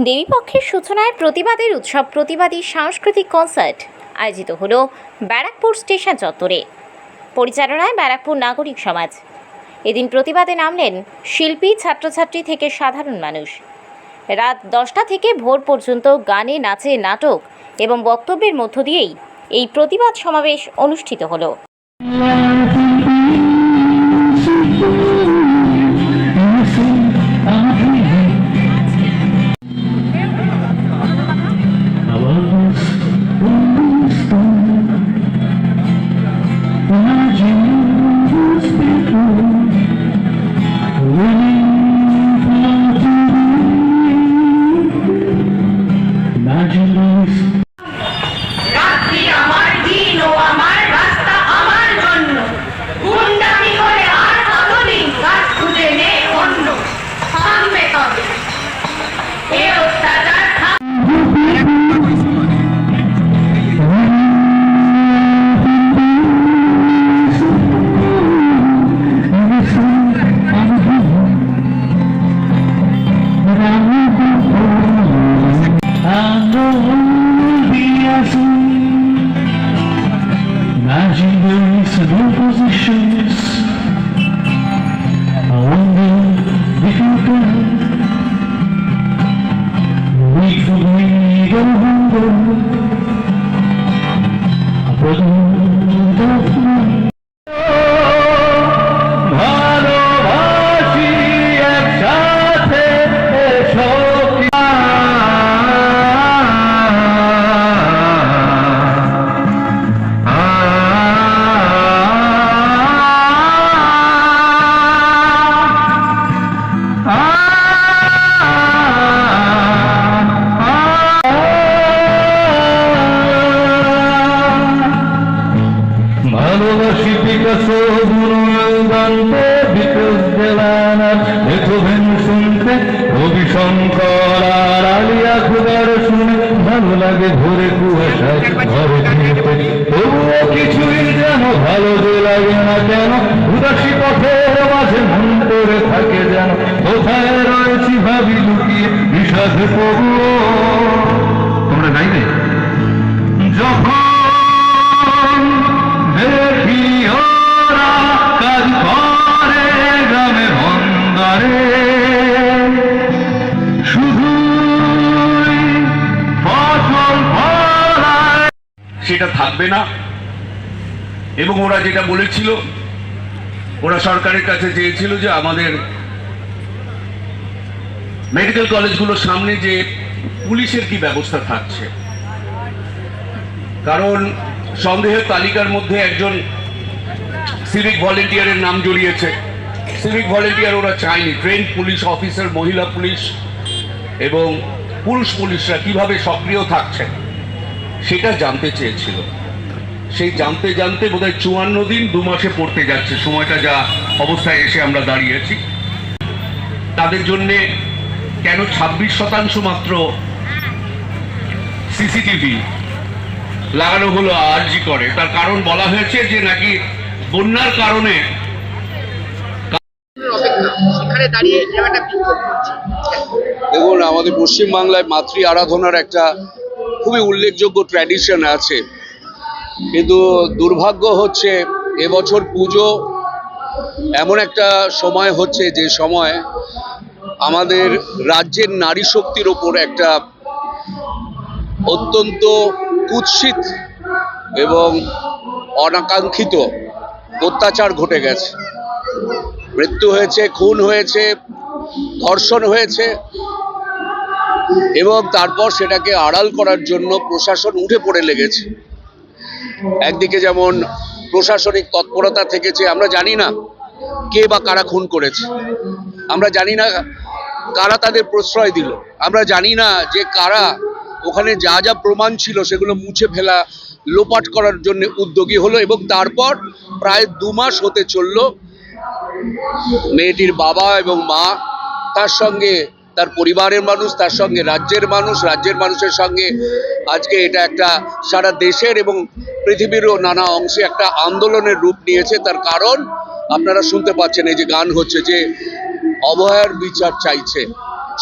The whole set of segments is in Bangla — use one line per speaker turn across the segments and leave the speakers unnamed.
দেবীপক্ষের সূচনায় প্রতিবাদের উৎসব প্রতিবাদী সাংস্কৃতিক কনসার্ট আয়োজিত হলো ব্যারাকপুর স্টেশন চত্বরে। পরিচালনায় ব্যারাকপুর নাগরিক সমাজ। এদিন প্রতিবাদে নামলেন শিল্পী, ছাত্রছাত্রী থেকে সাধারণ মানুষ। রাত 10টা থেকে ভোর পর্যন্ত গানে, নাচে, নাটক এবং বক্তব্যের মধ্য দিয়েই এই প্রতিবাদ সমাবেশ অনুষ্ঠিত হলো।
Positions. I wonder if you can wait for me to hunger. A brother of mine. ভালোবাসি একসাথে সখী ভালোবাসি পিকাসো গুণগানতে বিকাশ দেলানার বেথোভেন শুনতে রবি শঙ্কর আর আলিয়া খুদার শুনে ভালো লাগে ভোরে কুয়াশায় ঘরে ফিরতে। তবুও কিছুই যেন ভালো যে লাগে না কেন, উদাসী পথের মাঝে মন করে থাকে যেন কোথায় রয়েছি ভাবি লুকিয়ে বিষাদে তবুও। তোমরা গাইবে যখন দেখি ওরা কাজ করে গ্রামে বন্দরে, শুধু ফসল ফলায়
সেটা থাকবে না। এবং ওরা যেটা বলেছিল, ওরা সরকারের কাছে চেয়েছিল যে আমাদের মেডিকেল কলেজগুলোর সামনে যে পুলিশের কি ব্যবস্থা থাকছে, কারণ সন্দেহের তালিকার মধ্যে একজন সিভিক ভলেন্টিয়ারের নাম জড়িয়েছে। সিভিক ভলেন্টিয়ার ওরা চায়নি। ট্রেন পুলিশ অফিসার, মহিলা পুলিশ এবং পুরুষ পুলিশরা কিভাবে সক্রিয় থাকছে সেটা জানতে চেয়েছিল। সেই জানতে জানতে বোধহয় 54 দিন 2 মাসে পড়তে যাচ্ছে সময়টা, যা অবস্থায় এসে আমরা দাঁড়িয়েছি। তাদের জন্যে কেন 26% মাত্র সিসিটিভি লাগানো হলো আরজি করে, তার কারণ বলা হয়েছে যে নাকি বন্যার কারণে।
দেখুন, আমাদের পশ্চিমবাংলায় মাতৃ আরাধনার একটা খুবই উল্লেখযোগ্য ট্র্যাডিশন আছে, কিন্তু দুর্ভাগ্য হচ্ছে এবছর পুজো এমন একটা সময় হচ্ছে যে সময় আমাদের রাজ্যের নারী শক্তির ওপর একটা অত্যন্ত কুৎসিত এবং অনাকাঙ্ক্ষিত অত্যাচার ঘটে গেছে। মৃত্যু হয়েছে, খুন হয়েছে, ধর্ষণ হয়েছে এবং তারপর সেটাকে আড়াল করার জন্য প্রশাসন উঠে পড়ে লেগেছে। একদিকে যেমন প্রশাসনিক তৎপরতা থেকেছে, আমরা জানি না কে বা কারা খুন করেছে, আমরা জানি না কারা তাদের প্রশ্রয় দিল, আমরা জানি না যে কারা ওখানে যা যা প্রমাণ ছিল সেগুলো মুছে ফেলা, লোপাট করার জন্য উদ্যোগী হলো। এবং তারপর প্রায় 2 মাস হতে চলল মেয়েটির বাবা এবং মা, তার সঙ্গে তার পরিবারের মানুষ, তার সঙ্গে রাজ্যের মানুষের সঙ্গে আজকে এটা একটা সারা দেশের এবং পৃথিবীরও নানা অংশে একটা আন্দোলনের রূপ নিয়েছে। তার কারণ আপনারা শুনতে পাচ্ছেন, এই যে গান হচ্ছে যে অভয়ার বিচার চাইছে,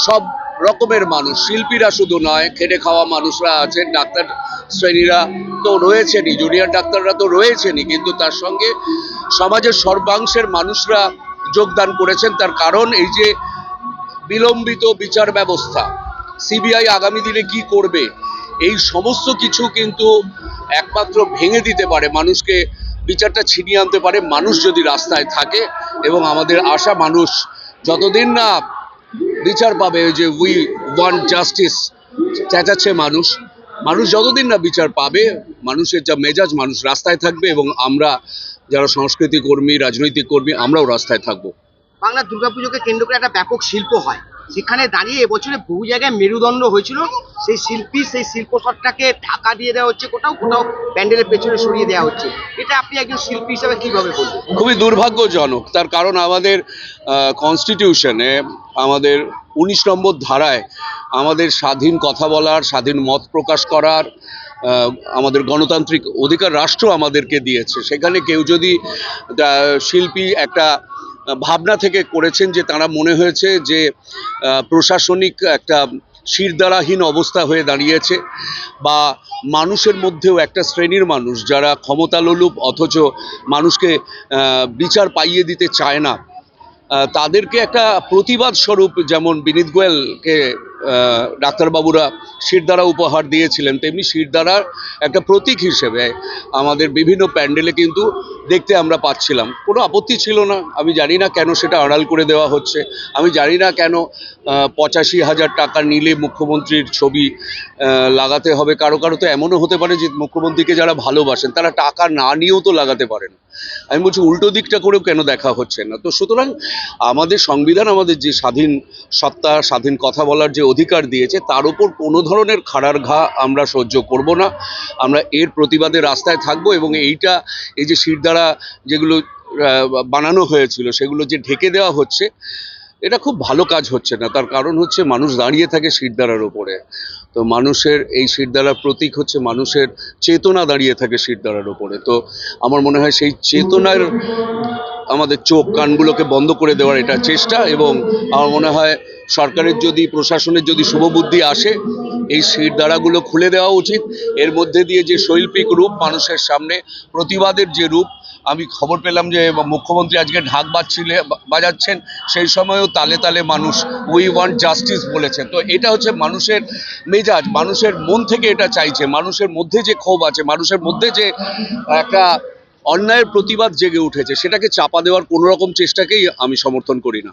সব রকমের মানুষ, শিল্পীরা শুধু নয়, খেটে খাওয়া মানুষরা আছেন, ডাক্তার শ্রেণীরা তো রয়েছেনই, জুনিয়র ডাক্তাররা তো রয়েছেনই, কিন্তু তার সঙ্গে সমাজের সর্বাংশের মানুষরা যোগদান করেছেন। তার কারণ এই যে বিলম্বিত বিচার ব্যবস্থা, সিবিআই আগামী দিনে কি করবে, এই সমস্ত কিছু কিন্তু একমাত্র ভেঙে দিতে পারে, মানুষকে বিচারটা ছিনিয়ে আনতে পারে মানুষ যদি রাস্তায় থাকে। এবং আমাদের আশা, মানুষ যতদিন না বিচার পাবে, ওই যে উই ওয়ান্ট জাস্টিস চেঁচাচ্ছে মানুষ, মানুষ যতদিন না বিচার পাবে, মানুষের যা মেজাজ, মানুষ রাস্তায় থাকবে এবং আমরা যারা সংস্কৃতি কর্মী, রাজনৈতিক কর্মী, আমরাও রাস্তায় থাকবো।
বাংলা দুর্গাপুজোকে কেন্দ্র করে একটা ব্যাপক শিল্প হয়, সেখানে দাঁড়িয়ে এবছরে বহু জায়গায় মেরুদণ্ড হয়েছিল, সেই শিল্পী সেই শিল্পসত্তাকে ঢাকা দিয়ে দেওয়া হচ্ছে, কোথাও কোথাও প্যান্ডেলের পেছনে সরিয়ে দেওয়া হচ্ছে। এটা আপনি একজন শিল্পী হিসেবে কিভাবে বলবেন?
খুবই দুর্ভাগ্যজনক, তার কারণ আমাদের কনস্টিটিউশনে, আমাদের 19 নম্বর ধারায় আমাদের স্বাধীন কথা বলার, স্বাধীন মত প্রকাশ করার আমাদের গণতান্ত্রিক অধিকার রাষ্ট্র আমাদেরকে দিয়েছে। সেখানে কেউ যদি শিল্পী একটা ভাবনা থেকে করেছেন যে তারা মনে হয়েছে যে প্রশাসনিক একটা শিরদাঁড়াহীন অবস্থা হয়ে দাঁড়িয়েছে, বা মানুষের মধ্যেও একটা শ্রেণীর মানুষ যারা ক্ষমতালোলুপ অথচ মানুষকে বিচার পাইয়ে দিতে চায় না, তাদেরকে একটা প্রতিবাদ স্বরূপ, যেমন বিনীত গোয়েলকে ডাক্তারবাবুরা শিরদাঁড়া উপহার দিয়েছিলেন, তেমনি শিরদাঁড়ার একটা প্রতীক হিসেবে আমাদের বিভিন্ন প্যান্ডেলে কিন্তু দেখতে আমরা পাচ্ছিলাম। কোনো আপত্তি ছিল না। আমি জানি না কেন সেটা আড়াল করে দেওয়া হচ্ছে, আমি জানি না কেন 85,000 টাকা নিলে মুখ্যমন্ত্রীর ছবি লাগাতে হবে। কারো কারো তো এমনও হতে পারে যে মুখ্যমন্ত্রীকে যারা ভালোবাসেন তারা টাকা না নিয়েও তো লাগাতে পারেন। আমি বলছি উল্টো দিকটা করেও কেন দেখা হচ্ছে না? তো সুতরাং আমাদের সংবিধান আমাদের যে স্বাধীন সত্তা, স্বাধীন কথা বলার যে অধিকার দিয়েছে, তার উপর কোনো ধরনের খাড়ার ঘা আমরা সহ্য করব না। আমরা এর প্রতিবাদে রাস্তায় থাকব এবং এই যে শিরদাঁড়া যেগুলো বানানো হয়েছিল সেগুলো যে ঢেকে দেওয়া হচ্ছে, এটা খুব ভালো কাজ হচ্ছে না। তার কারণ হচ্ছে মানুষ দাঁড়িয়ে থাকে শিরদাঁড়ার উপরে, তো মানুষের এই শিরদাঁড়ার প্রতীক হচ্ছে মানুষের চেতনা দাঁড়িয়ে থাকে শিরদাঁড়ার উপরে। তো আমার মনে হয় সেই চেতনার আমাদের চোখ কানগুলোকে বন্ধ করে দেওয়ার এটা চেষ্টা, এবং আমার মনে হয় সরকারের যদি, প্রশাসনের যদি শুভবুদ্ধি আসে, এই শিরদাঁড়াগুলো খুলে দেওয়া উচিত। এর মধ্যে দিয়ে যে শৈল্পিক রূপ, মানুষের সামনে প্রতিবাদের যে রূপ, আমি খবর পেলাম যে মুখ্যমন্ত্রী আজকে ঢাক বাজাচ্ছেন, সেই সময়ও তালে তালে মানুষ উই ওয়ান্ট জাস্টিস বলেছেন। তো এটা হচ্ছে মানুষের মেজাজ, মানুষের মন থেকে এটা চাইছে, মানুষের মধ্যে যে ক্ষোভ আছে, মানুষের মধ্যে যে একটা অন্যায়ের প্রতিবাদ জেগে উঠেছে, সেটাকে চাপা দেওয়ার কোনো রকম চেষ্টাকেই আমি সমর্থন করি না।